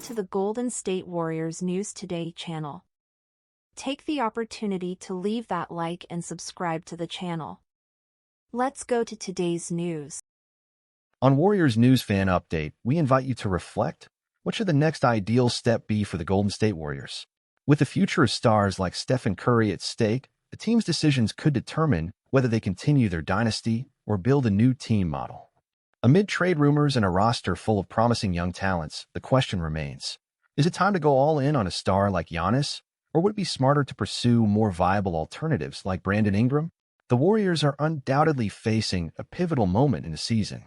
to the Golden State Warriors News Today channel. Take the opportunity to leave that like and subscribe to the channel. Let's go to today's news. On Warriors News Fan Update, we invite you to reflect. What should the next ideal step be for the Golden State Warriors? With the future of stars like Stephen Curry at stake, the team's decisions could determine whether they continue their dynasty or build a new team model. Amid trade rumors and a roster full of promising young talents, the question remains, is it time to go all in on a star like Giannis, or would it be smarter to pursue more viable alternatives like Brandon Ingram? The Warriors are undoubtedly facing a pivotal moment in the season.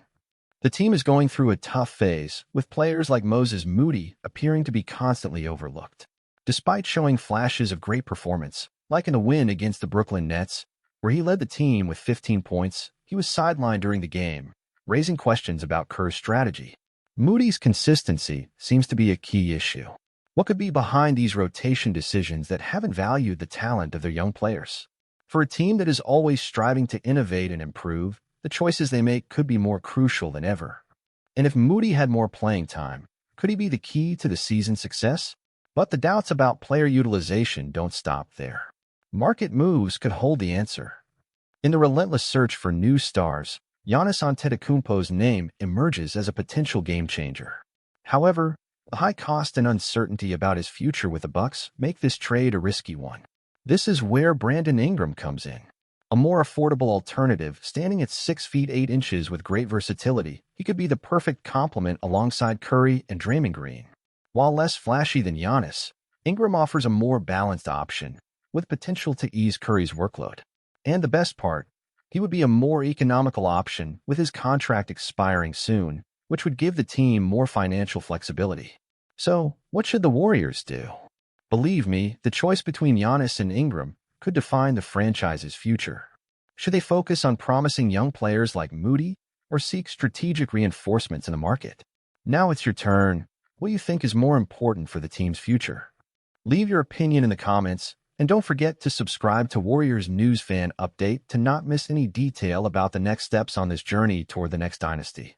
The team is going through a tough phase, with players like Moses Moody appearing to be constantly overlooked. Despite showing flashes of great performance, like in the win against the Brooklyn Nets, where he led the team with 15 points, he was sidelined during the game, raising questions about Kerr's strategy. Moody's consistency seems to be a key issue. What could be behind these rotation decisions that haven't valued the talent of their young players? For a team that is always striving to innovate and improve, the choices they make could be more crucial than ever. And if Moody had more playing time, could he be the key to the season's success? But the doubts about player utilization don't stop there. Market moves could hold the answer. In the relentless search for new stars, Giannis Antetokounmpo's name emerges as a potential game-changer. However, the high cost and uncertainty about his future with the Bucks make this trade a risky one. This is where Brandon Ingram comes in. A more affordable alternative, standing at 6 feet 8 inches with great versatility, he could be the perfect complement alongside Curry and Draymond Green. While less flashy than Giannis, Ingram offers a more balanced option, with potential to ease Curry's workload. And the best part, he would be a more economical option with his contract expiring soon, which would give the team more financial flexibility. So, what should the Warriors do? Believe me, the choice between Giannis and Ingram could define the franchise's future. Should they focus on promising young players like Moody or seek strategic reinforcements in the market? Now it's your turn. What do you think is more important for the team's future? Leave your opinion in the comments, and don't forget to subscribe to Warriors News Fan Update to not miss any detail about the next steps on this journey toward the next dynasty.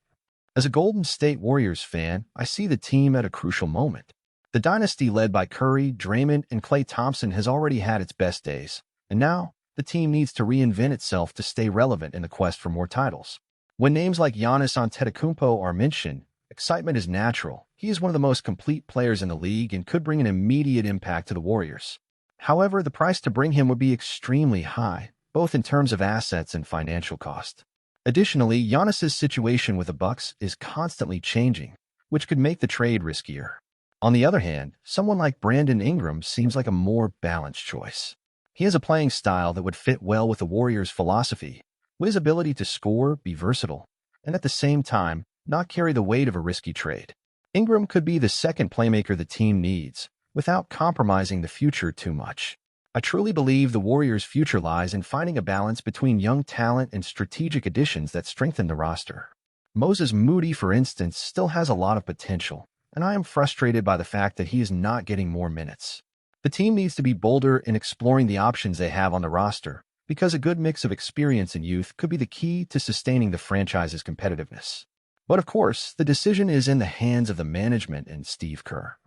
As a Golden State Warriors fan, I see the team at a crucial moment. The dynasty led by Curry, Draymond, and Klay Thompson has already had its best days, and now the team needs to reinvent itself to stay relevant in the quest for more titles. When names like Giannis Antetokounmpo are mentioned, excitement is natural. He is one of the most complete players in the league and could bring an immediate impact to the Warriors. However, the price to bring him would be extremely high, both in terms of assets and financial cost. Additionally, Giannis's situation with the Bucks is constantly changing, which could make the trade riskier. On the other hand, someone like Brandon Ingram seems like a more balanced choice. He has a playing style that would fit well with the Warriors' philosophy, with his ability to score, be versatile, and at the same time, not carry the weight of a risky trade. Ingram could be the second playmaker the team needs, without compromising the future too much. I truly believe the Warriors' future lies in finding a balance between young talent and strategic additions that strengthen the roster. Moses Moody, for instance, still has a lot of potential, and I am frustrated by the fact that he is not getting more minutes. The team needs to be bolder in exploring the options they have on the roster, because a good mix of experience and youth could be the key to sustaining the franchise's competitiveness. But of course, the decision is in the hands of the management and Steve Kerr.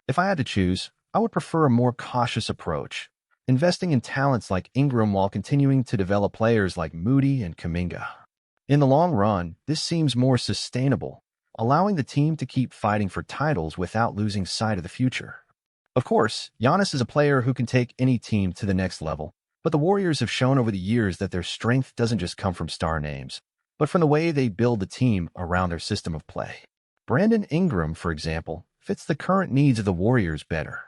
If I had to choose, I would prefer a more cautious approach, investing in talents like Ingram while continuing to develop players like Moody and Kuminga. In the long run, this seems more sustainable, allowing the team to keep fighting for titles without losing sight of the future. Of course, Giannis is a player who can take any team to the next level, but the Warriors have shown over the years that their strength doesn't just come from star names, but from the way they build the team around their system of play. Brandon Ingram, for example, fits the current needs of the Warriors better.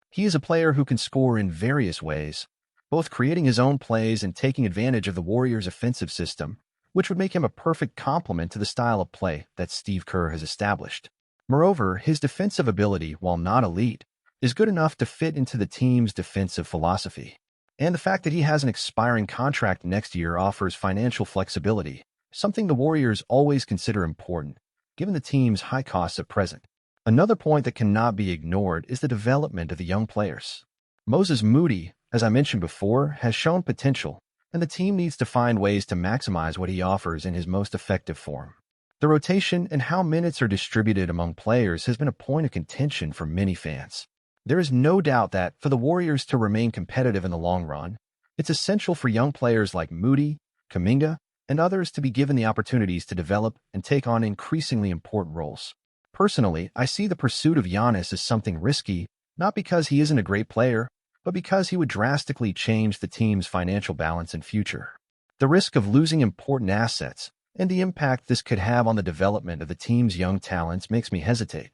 He is a player who can score in various ways, both creating his own plays and taking advantage of the Warriors' offensive system, which would make him a perfect complement to the style of play that Steve Kerr has established. Moreover, his defensive ability, while not elite, is good enough to fit into the team's defensive philosophy. And the fact that he has an expiring contract next year offers financial flexibility, something the Warriors always consider important, given the team's high costs at present. Another point that cannot be ignored is the development of the young players. Moses Moody, as I mentioned before, has shown potential, and the team needs to find ways to maximize what he offers in his most effective form. The rotation and how minutes are distributed among players has been a point of contention for many fans. There is no doubt that, for the Warriors to remain competitive in the long run, it's essential for young players like Moody, Kuminga, and others to be given the opportunities to develop and take on increasingly important roles. Personally, I see the pursuit of Giannis as something risky, not because he isn't a great player, but because he would drastically change the team's financial balance and future. The risk of losing important assets and the impact this could have on the development of the team's young talents makes me hesitate.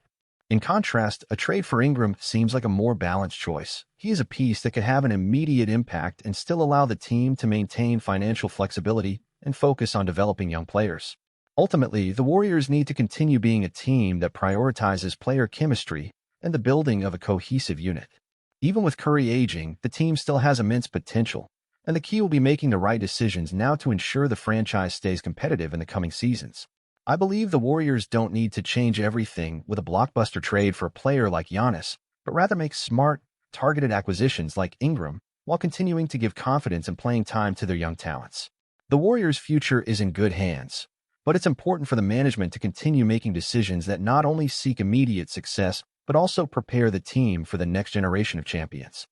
In contrast, a trade for Ingram seems like a more balanced choice. He is a piece that could have an immediate impact and still allow the team to maintain financial flexibility and focus on developing young players. Ultimately, the Warriors need to continue being a team that prioritizes player chemistry and the building of a cohesive unit. Even with Curry aging, the team still has immense potential, and the key will be making the right decisions now to ensure the franchise stays competitive in the coming seasons. I believe the Warriors don't need to change everything with a blockbuster trade for a player like Giannis, but rather make smart, targeted acquisitions like Ingram while continuing to give confidence and playing time to their young talents. The Warriors' future is in good hands, but it's important for the management to continue making decisions that not only seek immediate success, but also prepare the team for the next generation of champions.